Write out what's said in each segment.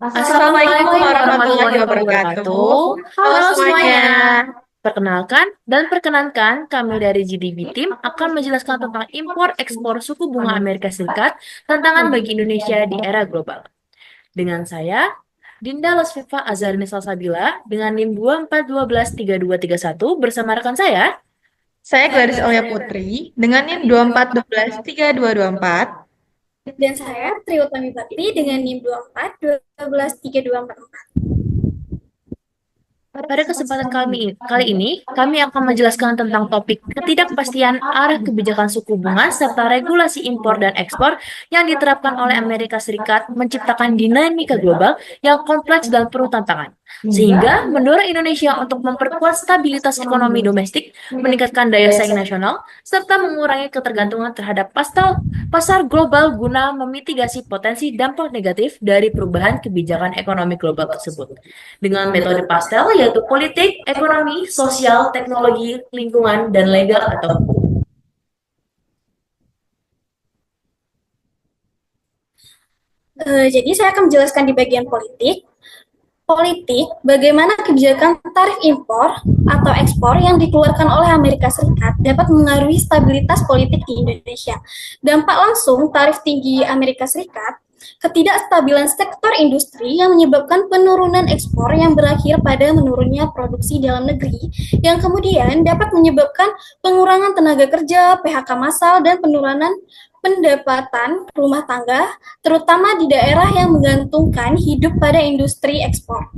Assalamualaikum warahmatullahi wabarakatuh. Halo semuanya. Perkenalkan, kami dari GDB Team akan menjelaskan tentang impor-ekspor suku bunga Amerika Serikat, tantangan bagi Indonesia di era global. Dengan saya, Dinda Losviva Azarini Salsabila, dengan NIM 24123231 bersama rekan saya. Saya Gladys Aulia Putri dengan NIM 24123224. Dan saya Tri Utami Bakti dengan NIM 24 12 3244. Pada kesempatan kali ini, kami akan menjelaskan tentang topik ketidakpastian arah kebijakan suku bunga serta regulasi impor dan ekspor yang diterapkan oleh Amerika Serikat menciptakan dinamika global yang kompleks dan penuh tantangan, sehingga mendorong Indonesia untuk memperkuat stabilitas ekonomi domestik, meningkatkan daya saing nasional, serta mengurangi ketergantungan terhadap pasar global guna memitigasi potensi dampak negatif dari perubahan kebijakan ekonomi global tersebut dengan metode pastel yaitu politik, ekonomi, sosial, teknologi, lingkungan, dan legal atau hukum. Jadi saya akan menjelaskan di bagian politik. Politik, bagaimana kebijakan tarif impor atau ekspor yang dikeluarkan oleh Amerika Serikat dapat mengaruhi stabilitas politik di Indonesia. Dampak langsung tarif tinggi Amerika Serikat, ketidakstabilan sektor industri yang menyebabkan penurunan ekspor yang berakhir pada menurunnya produksi dalam negeri, yang kemudian dapat menyebabkan pengurangan tenaga kerja, PHK massal, dan penurunan pendapatan rumah tangga, terutama di daerah yang menggantungkan hidup pada industri ekspor.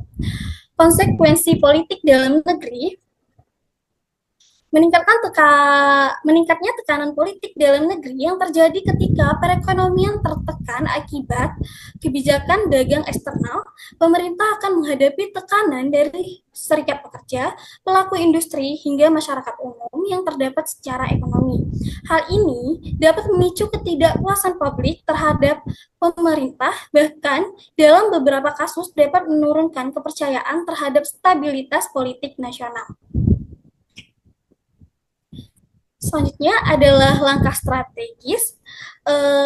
Konsekuensi politik dalam negeri meningkatnya tekanan politik dalam negeri yang terjadi ketika perekonomian tertekan akibat kebijakan dagang eksternal. Pemerintah akan menghadapi tekanan dari serikat pekerja, pelaku industri, hingga masyarakat umum yang terdapat secara ekonomi. Hal ini dapat memicu ketidakpuasan publik terhadap pemerintah, bahkan dalam beberapa kasus dapat menurunkan kepercayaan terhadap stabilitas politik nasional. Selanjutnya adalah langkah strategis.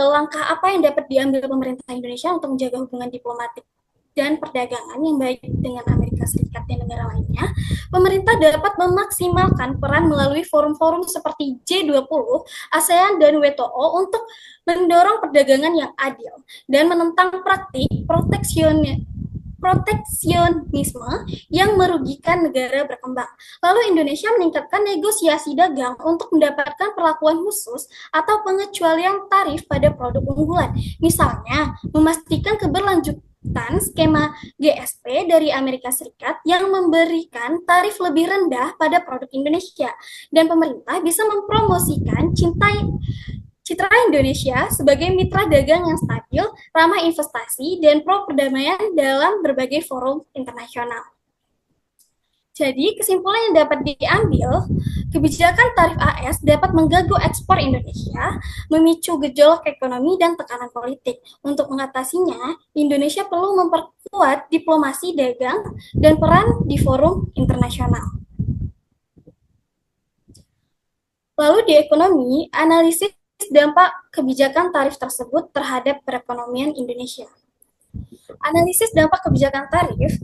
Langkah apa yang dapat diambil pemerintah Indonesia untuk menjaga hubungan diplomatik dan perdagangan yang baik dengan Amerika Serikat dan negara lainnya? Pemerintah dapat memaksimalkan peran melalui forum-forum seperti G20, ASEAN, dan WTO untuk mendorong perdagangan yang adil dan menentang praktik proteksionisme yang merugikan negara berkembang. Lalu Indonesia meningkatkan negosiasi dagang untuk mendapatkan perlakuan khusus atau pengecualian tarif pada produk unggulan. Misalnya, memastikan keberlanjutan skema GSP dari Amerika Serikat yang memberikan tarif lebih rendah pada produk Indonesia. Dan pemerintah bisa mempromosikan citra Indonesia sebagai mitra dagang yang stabil, ramah investasi, dan pro perdamaian dalam berbagai forum internasional. Jadi, kesimpulan yang dapat diambil, kebijakan tarif AS dapat mengganggu ekspor Indonesia, memicu gejolak ekonomi dan tekanan politik. Untuk mengatasinya, Indonesia perlu memperkuat diplomasi dagang dan peran di forum internasional. Lalu di ekonomi, analisis dampak kebijakan tarif tersebut terhadap perekonomian Indonesia. Analisis dampak kebijakan tarif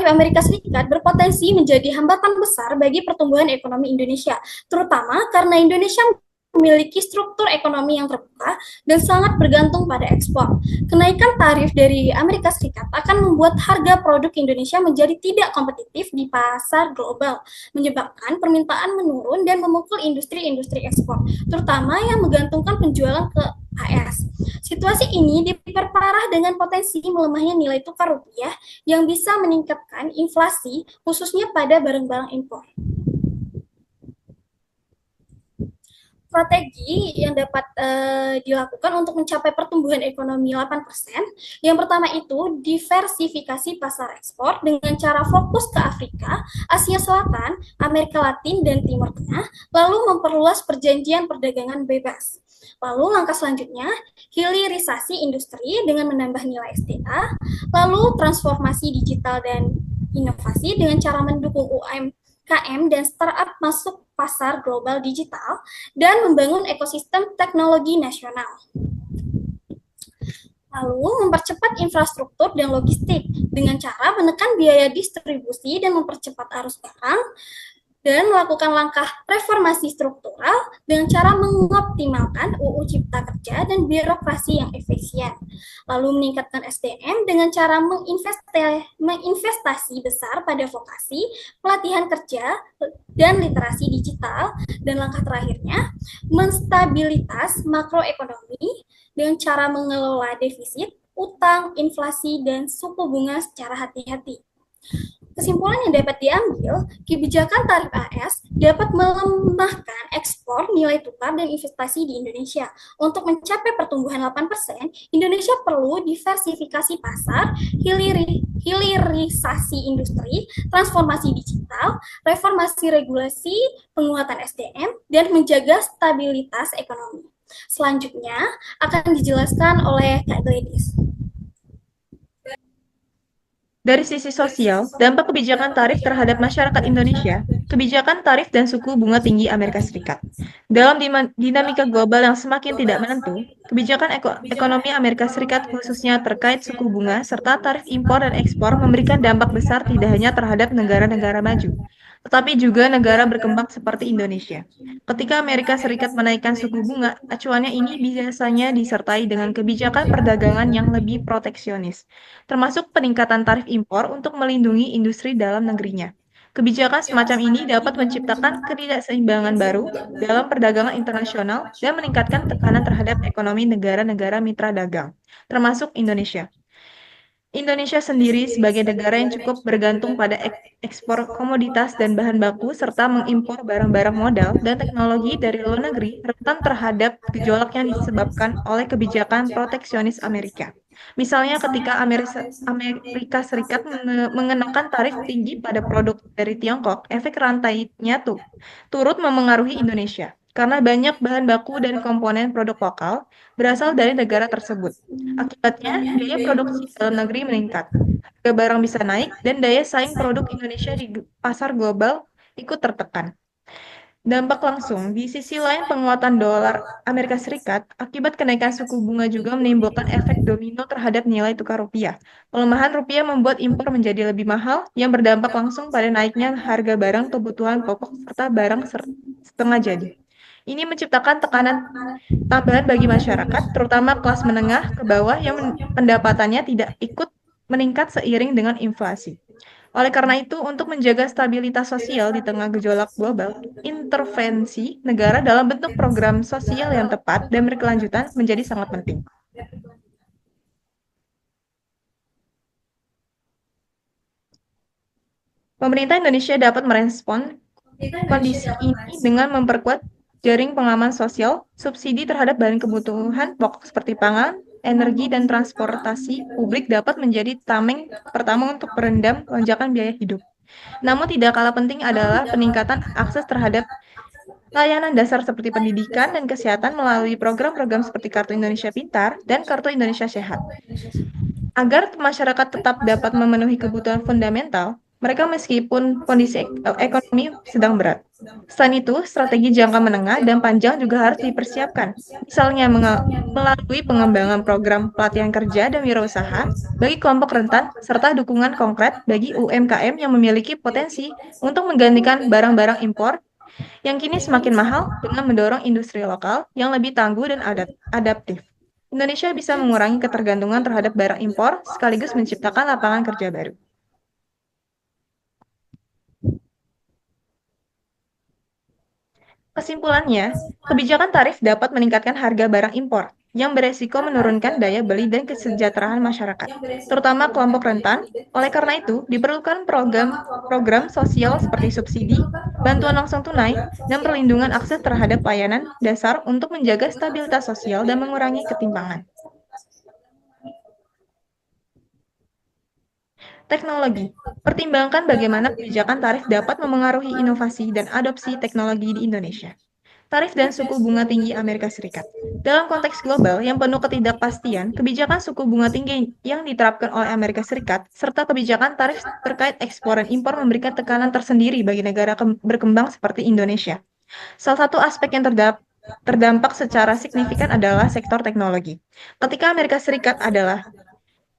Amerika Serikat berpotensi menjadi hambatan besar bagi pertumbuhan ekonomi Indonesia, terutama karena Indonesia memiliki struktur ekonomi yang terbuka dan sangat bergantung pada ekspor. Kenaikan tarif dari Amerika Serikat akan membuat harga produk Indonesia menjadi tidak kompetitif di pasar global, menyebabkan permintaan menurun dan memukul industri-industri ekspor, terutama yang menggantungkan penjualan ke AS. Situasi ini diperparah dengan potensi melemahnya nilai tukar rupiah yang bisa meningkatkan inflasi, khususnya pada barang-barang impor. Strategi yang dapat dilakukan untuk mencapai pertumbuhan ekonomi 8%. Yang pertama itu diversifikasi pasar ekspor dengan cara fokus ke Afrika, Asia Selatan, Amerika Latin, dan Timur Tengah, lalu memperluas perjanjian perdagangan bebas. Lalu langkah selanjutnya, hilirisasi industri dengan menambah nilai SDA, lalu transformasi digital dan inovasi dengan cara mendukung UMKM dan startup masuk pasar global digital, dan membangun ekosistem teknologi nasional. Lalu, mempercepat infrastruktur dan logistik dengan cara menekan biaya distribusi dan mempercepat arus barang, dan melakukan langkah reformasi struktural dengan cara mengoptimalkan UU Cipta Kerja dan birokrasi yang efisien. Lalu meningkatkan SDM dengan cara menginvestasi besar pada vokasi, pelatihan kerja, dan literasi digital. Dan langkah terakhirnya, menstabilitas makroekonomi dengan cara mengelola defisit, utang, inflasi, dan suku bunga secara hati-hati. Kesimpulan yang dapat diambil, kebijakan tarif AS dapat melemahkan ekspor, nilai tukar, dan investasi di Indonesia. Untuk mencapai pertumbuhan 8%, Indonesia perlu diversifikasi pasar, hilirisasi industri, transformasi digital, reformasi regulasi, penguatan SDM, dan menjaga stabilitas ekonomi. Selanjutnya akan dijelaskan oleh Kak Gladys. Dari sisi sosial, dampak kebijakan tarif terhadap masyarakat Indonesia, kebijakan tarif dan suku bunga tinggi Amerika Serikat. Dalam dinamika global yang semakin tidak menentu, kebijakan ekonomi Amerika Serikat khususnya terkait suku bunga serta tarif impor dan ekspor memberikan dampak besar tidak hanya terhadap negara-negara maju, tetapi juga negara berkembang seperti Indonesia. Ketika Amerika Serikat menaikkan suku bunga, acuannya ini biasanya disertai dengan kebijakan perdagangan yang lebih proteksionis, termasuk peningkatan tarif impor untuk melindungi industri dalam negerinya. Kebijakan semacam ini dapat menciptakan ketidakseimbangan baru dalam perdagangan internasional dan meningkatkan tekanan terhadap ekonomi negara-negara mitra dagang, termasuk Indonesia. Indonesia sendiri sebagai negara yang cukup bergantung pada ekspor komoditas dan bahan baku serta mengimpor barang-barang modal dan teknologi dari luar negeri rentan terhadap gejolak yang disebabkan oleh kebijakan proteksionis Amerika. Misalnya ketika Amerika Serikat mengenakan tarif tinggi pada produk dari Tiongkok, efek rantainya turut memengaruhi Indonesia karena banyak bahan baku dan komponen produk lokal berasal dari negara tersebut. Akibatnya, biaya produksi dalam negeri meningkat, harga barang bisa naik, dan daya saing produk Indonesia di pasar global ikut tertekan. Dampak langsung, di sisi lain penguatan dolar Amerika Serikat akibat kenaikan suku bunga juga menimbulkan efek domino terhadap nilai tukar rupiah. Pelemahan rupiah membuat impor menjadi lebih mahal yang berdampak langsung pada naiknya harga barang kebutuhan pokok serta barang setengah jadi. Ini menciptakan tekanan tambahan bagi masyarakat, terutama kelas menengah ke bawah yang pendapatannya tidak ikut meningkat seiring dengan inflasi. Oleh karena itu, untuk menjaga stabilitas sosial di tengah gejolak global, intervensi negara dalam bentuk program sosial yang tepat dan berkelanjutan menjadi sangat penting. Pemerintah Indonesia dapat merespon kondisi ini dengan memperkuat jaring pengaman sosial, subsidi terhadap bahan kebutuhan pokok seperti pangan, energi, dan transportasi publik dapat menjadi tameng pertama untuk merendam lonjakan biaya hidup. Namun tidak kalah penting adalah peningkatan akses terhadap layanan dasar seperti pendidikan dan kesehatan melalui program-program seperti Kartu Indonesia Pintar dan Kartu Indonesia Sehat. Agar masyarakat tetap dapat memenuhi kebutuhan fundamental, mereka meskipun kondisi ekonomi sedang berat. Selain itu, strategi jangka menengah dan panjang juga harus dipersiapkan. Misalnya melalui pengembangan program pelatihan kerja dan wirausaha bagi kelompok rentan, serta dukungan konkret bagi UMKM yang memiliki potensi untuk menggantikan barang-barang impor yang kini semakin mahal dengan mendorong industri lokal yang lebih tangguh dan adaptif. Indonesia bisa mengurangi ketergantungan terhadap barang impor sekaligus menciptakan lapangan kerja baru. Kesimpulannya, kebijakan tarif dapat meningkatkan harga barang impor yang beresiko menurunkan daya beli dan kesejahteraan masyarakat, terutama kelompok rentan. Oleh karena itu, diperlukan program sosial seperti subsidi, bantuan langsung tunai, dan perlindungan akses terhadap layanan dasar untuk menjaga stabilitas sosial dan mengurangi ketimpangan. Teknologi. Pertimbangkan bagaimana kebijakan tarif dapat memengaruhi inovasi dan adopsi teknologi di Indonesia. Tarif dan suku bunga tinggi Amerika Serikat. Dalam konteks global yang penuh ketidakpastian, kebijakan suku bunga tinggi yang diterapkan oleh Amerika Serikat serta kebijakan tarif terkait ekspor dan impor memberikan tekanan tersendiri bagi negara berkembang seperti Indonesia. Salah satu aspek yang terdampak secara signifikan adalah sektor teknologi. Ketika Amerika Serikat adalah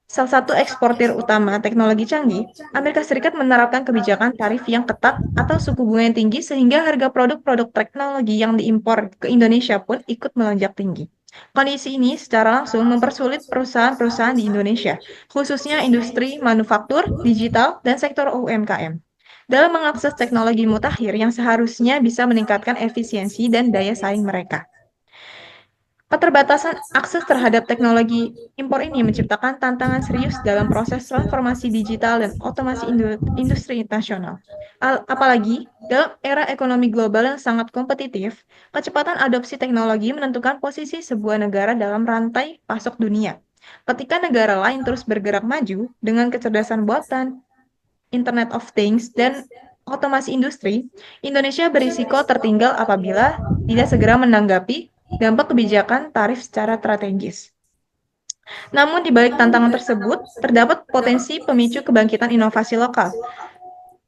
salah satu eksportir utama teknologi canggih, Amerika Serikat menerapkan kebijakan tarif yang ketat atau suku bunga yang tinggi sehingga harga produk-produk teknologi yang diimpor ke Indonesia pun ikut melonjak tinggi. Kondisi ini secara langsung mempersulit perusahaan-perusahaan di Indonesia, khususnya industri manufaktur, digital, dan sektor UMKM, dalam mengakses teknologi mutakhir yang seharusnya bisa meningkatkan efisiensi dan daya saing mereka. Keterbatasan akses terhadap teknologi impor ini menciptakan tantangan serius dalam proses transformasi digital dan otomasi industri nasional. Apalagi dalam era ekonomi global yang sangat kompetitif, kecepatan adopsi teknologi menentukan posisi sebuah negara dalam rantai pasok dunia. Ketika negara lain terus bergerak maju dengan kecerdasan buatan, Internet of Things, dan otomasi industri, Indonesia berisiko tertinggal apabila tidak segera menanggapi dampak kebijakan tarif secara strategis. Namun, di balik tantangan tersebut, terdapat potensi pemicu kebangkitan inovasi lokal.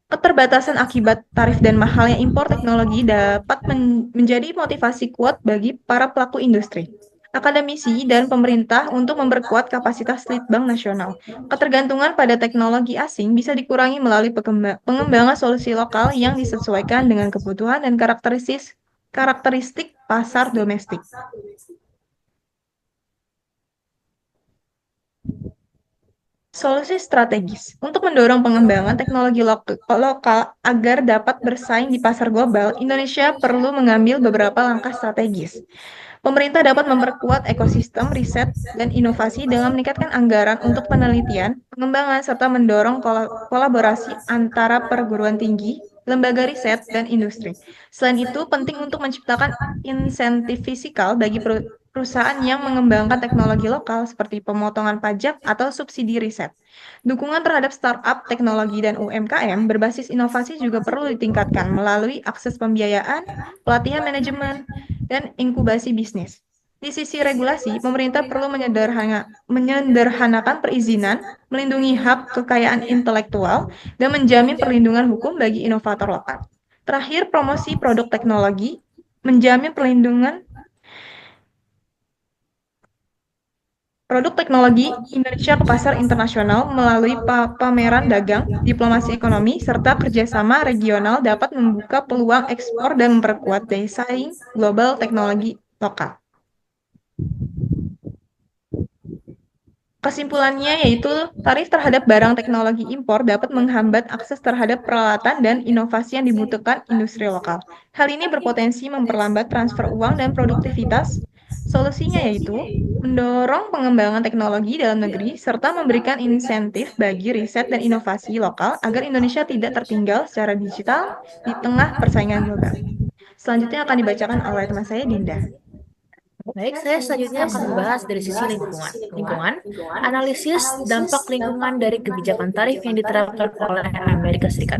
Keterbatasan akibat tarif dan mahalnya impor teknologi dapat menjadi motivasi kuat bagi para pelaku industri, akademisi, dan pemerintah untuk memperkuat kapasitas litbang nasional. Ketergantungan pada teknologi asing bisa dikurangi melalui pengembangan solusi lokal yang disesuaikan dengan kebutuhan dan karakteristik pasar domestik. Solusi strategis untuk mendorong pengembangan teknologi lokal agar dapat bersaing di pasar global, Indonesia perlu mengambil beberapa langkah strategis. Pemerintah dapat memperkuat ekosistem riset dan inovasi dengan meningkatkan anggaran untuk penelitian, pengembangan, serta mendorong kolaborasi antara perguruan tinggi, lembaga riset, dan industri. Selain itu, penting untuk menciptakan insentif fiskal bagi perusahaan yang mengembangkan teknologi lokal seperti pemotongan pajak atau subsidi riset. Dukungan terhadap startup teknologi dan UMKM berbasis inovasi juga perlu ditingkatkan melalui akses pembiayaan, pelatihan manajemen, dan inkubasi bisnis. Di sisi regulasi, pemerintah perlu menyederhanakan perizinan, melindungi hak kekayaan intelektual, dan menjamin perlindungan hukum bagi inovator lokal. Terakhir, promosi produk teknologi, menjamin perlindungan produk teknologi Indonesia ke pasar internasional melalui pameran dagang, diplomasi ekonomi, serta kerjasama regional dapat membuka peluang ekspor dan memperkuat daya saing global teknologi lokal. Kesimpulannya yaitu tarif terhadap barang teknologi impor dapat menghambat akses terhadap peralatan dan inovasi yang dibutuhkan industri lokal. Hal ini berpotensi memperlambat transfer uang dan produktivitas. Solusinya yaitu mendorong pengembangan teknologi dalam negeri serta memberikan insentif bagi riset dan inovasi lokal agar Indonesia tidak tertinggal secara digital di tengah persaingan global. Selanjutnya akan dibacakan oleh teman saya, Dinda. Baik, saya selanjutnya akan membahas dari sisi lingkungan. Analisis dampak lingkungan dari kebijakan tarif yang diterapkan oleh Amerika Serikat.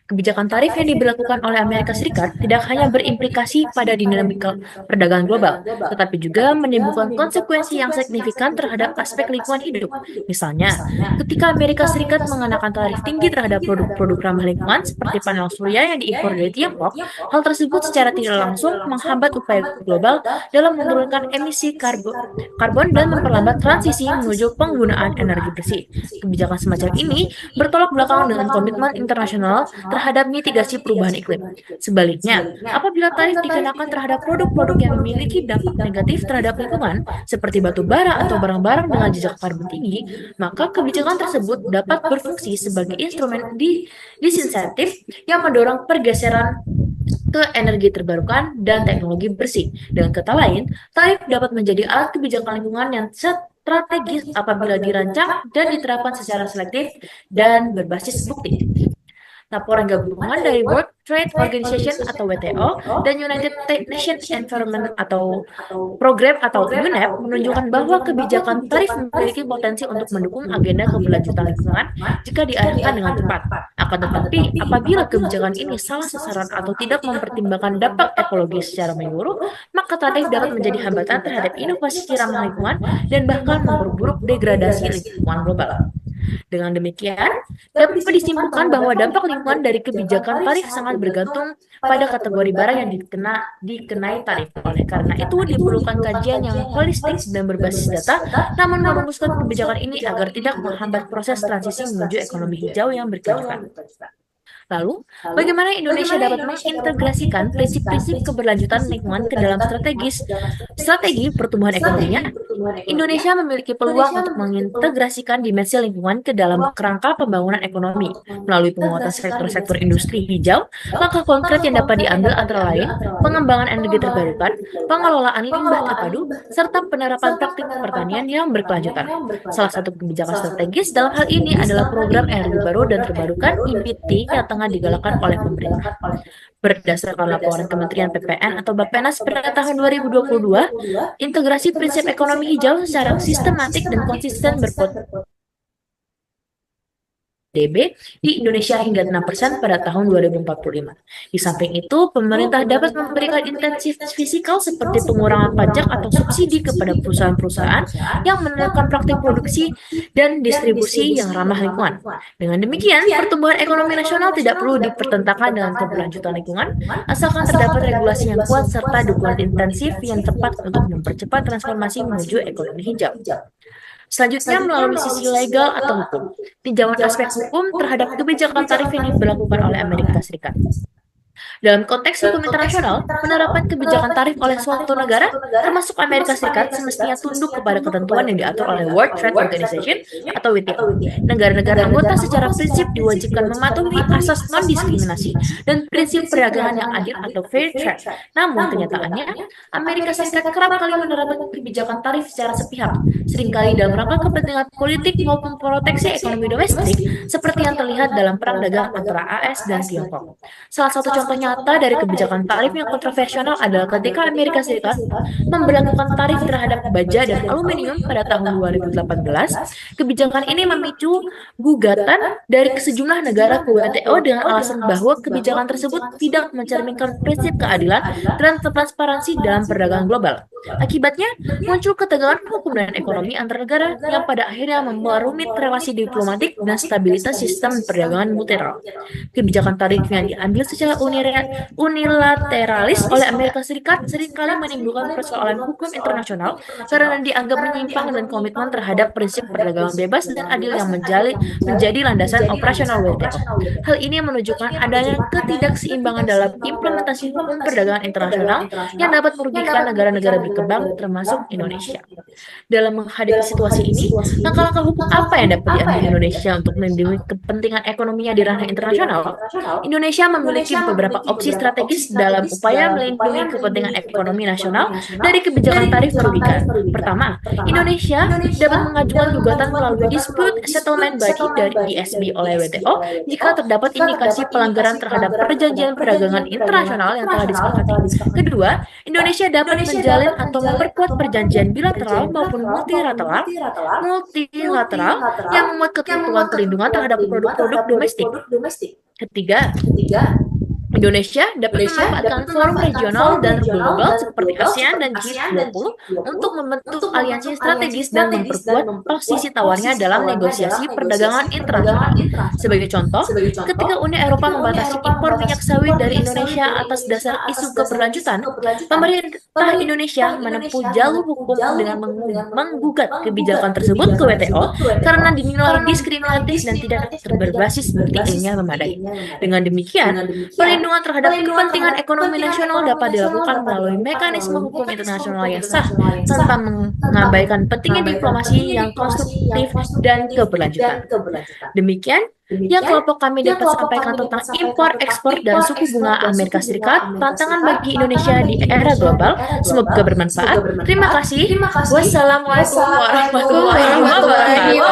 Kebijakan tarif yang diberlakukan oleh Amerika Serikat tidak hanya berimplikasi pada dinamika perdagangan global, tetapi juga menimbulkan konsekuensi yang signifikan terhadap aspek lingkungan hidup. Misalnya, ketika Amerika Serikat mengenakan tarif tinggi terhadap produk-produk ramah lingkungan seperti panel surya yang diimpor dari Tiongkok, hal tersebut secara tidak langsung menghambat upaya global dalam menurunkan emisi karbon dan memperlambat transisi menuju penggunaan energi bersih. Kebijakan semacam ini bertolak belakang dengan komitmen internasional terhadap mitigasi perubahan iklim. Sebaliknya, apabila tarif dikenakan terhadap produk-produk yang memiliki dampak negatif terhadap lingkungan, seperti batu bara atau barang-barang dengan jejak karbon tinggi, maka kebijakan tersebut dapat berfungsi sebagai instrumen disinsentif yang mendorong pergeseran ke energi terbarukan dan teknologi bersih. Dengan kata lain, tarif dapat menjadi alat kebijakan lingkungan yang strategis apabila dirancang dan diterapkan secara selektif dan berbasis bukti. Laporan gabungan dari World Trade Organization atau WTO dan United Nations Environment atau Program atau UNEP menunjukkan bahwa kebijakan tarif memiliki potensi untuk mendukung agenda keberlanjutan lingkungan jika diarahkan dengan tepat. Akan tetapi, apabila kebijakan ini salah sasaran atau tidak mempertimbangkan dampak ekologis secara menyeluruh, maka tarif dapat menjadi hambatan terhadap inovasi ramah lingkungan dan bahkan memperburuk degradasi lingkungan global. Dengan demikian, dapat disimpulkan bahwa dampak lingkungan dari kebijakan tarif sangat bergantung pada kategori barang yang dikenai tarif. Oleh karena itu, diperlukan kajian yang holistik dan berbasis data, namun merumuskan kebijakan ini agar tidak menghambat proses transisi menuju ekonomi hijau yang berkelanjutan. Lalu, bagaimana Indonesia dapat mengintegrasikan prinsip-prinsip keberlanjutan lingkungan ke dalam strategi pertumbuhan ekonominya? Indonesia memiliki peluang untuk mengintegrasikan dimensi lingkungan ke dalam kerangka pembangunan ekonomi melalui penguatan sektor-sektor industri hijau. Langkah konkret yang dapat diambil antara lain pengembangan energi terbarukan, pengelolaan limbah terpadu, serta penerapan praktik pertanian yang berkelanjutan. Salah satu kebijakan strategis dalam hal ini adalah program energi baru dan terbarukan (IBT) yang tengah digalakkan oleh pemerintah. Berdasarkan laporan Kementerian PPN atau Bappenas pada tahun 2022, integrasi prinsip ekonomi hijau secara sistematik dan konsisten berpotensi DB di Indonesia hingga 6% pada tahun 2045. Di samping itu, pemerintah dapat memberikan insentif fiskal seperti pengurangan pajak atau subsidi kepada perusahaan-perusahaan yang menerapkan praktik produksi dan distribusi yang ramah lingkungan. Dengan demikian, pertumbuhan ekonomi nasional tidak perlu dipertentangkan dengan keberlanjutan lingkungan, asalkan terdapat regulasi yang kuat serta dukungan intensif yang tepat untuk mempercepat transformasi menuju ekonomi hijau. Selanjutnya, melalui sisi legal atau hukum, tinjauan aspek hukum terhadap kebijakan tarif yang diberlakukan oleh Amerika Serikat. Dalam konteks hukum internasional, penerapan kebijakan tarif oleh suatu negara, termasuk Amerika Serikat, semestinya tunduk kepada ketentuan yang diatur oleh World Trade Organization atau WTO. Negara-negara anggota secara prinsip diwajibkan mematuhi asas non-diskriminasi dan prinsip perdagangan yang adil atau fair trade. Namun, kenyataannya, Amerika Serikat kerap kali menerapkan kebijakan tarif secara sepihak, seringkali dalam rangka kepentingan politik maupun proteksi ekonomi domestik, seperti yang terlihat dalam perang dagang antara AS dan Tiongkok. Salah satu contoh nyata dari kebijakan tarif yang kontroversial adalah ketika Amerika Serikat memberlakukan tarif terhadap baja dan aluminium pada tahun 2018. Kebijakan ini memicu gugatan dari sejumlah negara ke WTO dengan alasan bahwa kebijakan tersebut tidak mencerminkan prinsip keadilan dan transparansi dalam perdagangan global. Akibatnya, muncul ketegangan hukum dan ekonomi antar negara yang pada akhirnya memperumit relasi diplomatik dan stabilitas sistem perdagangan multilateral. Kebijakan tarif yang diambil secara unilateralis oleh Amerika Serikat seringkali menimbulkan persoalan hukum internasional karena dianggap menyimpang dan komitmen terhadap prinsip perdagangan bebas dan adil yang menjadi landasan operasional WTO. Hal ini menunjukkan adanya ketidakseimbangan dalam implementasi hukum perdagangan internasional yang dapat merugikan negara-negara berkembang termasuk Indonesia. Dalam menghadapi situasi ini, langkah-langkah hukum apa yang dapat diambil Indonesia untuk melindungi kepentingan ekonominya di ranah internasional? Indonesia memiliki beberapa opsi strategis dalam upaya melindungi kepentingan ekonomi nasional dari kebijakan tarif merugikan. Pertama, Indonesia dapat mengajukan gugatan melalui Dispute Settlement Body dari DSB oleh WTO jika terdapat indikasi pelanggaran terhadap perjanjian perdagangan internasional yang telah disepakati. Kedua, Indonesia dapat menjalin atau memperkuat perjanjian bilateral maupun multilateral yang memuat ketentuan perlindungan terhadap produk-produk domestik. Ketiga, Indonesia dapat memanfaatkan forum regional dan global seperti ASEAN dan G20 untuk membentuk aliansi strategis dan memperkuat posisi tawarnya dalam negosiasi perdagangan internasional. Sebagai contoh, ketika Uni Eropa membatasi impor minyak sawit dari Indonesia atas dasar isu keberlanjutan, pemerintah Indonesia menempuh jalur hukum dengan menggugat kebijakan tersebut ke WTO karena dinilai diskriminatif dan tidak berbasis bukti ilmiah memadai. Dengan demikian, perlindungan terhadap kepentingan ekonomi nasional dapat dilakukan melalui mekanisme hukum internasional yang sah tanpa mengabaikan pentingnya diplomasi yang konstruktif dan keberlanjutan. Demikian yang kelompok kami dapat sampaikan tentang impor, ekspor, dan suku bunga Amerika Serikat, tantangan bagi Indonesia di era global. Semoga bermanfaat. Terima kasih. Wassalamualaikum warahmatullahi wabarakatuh.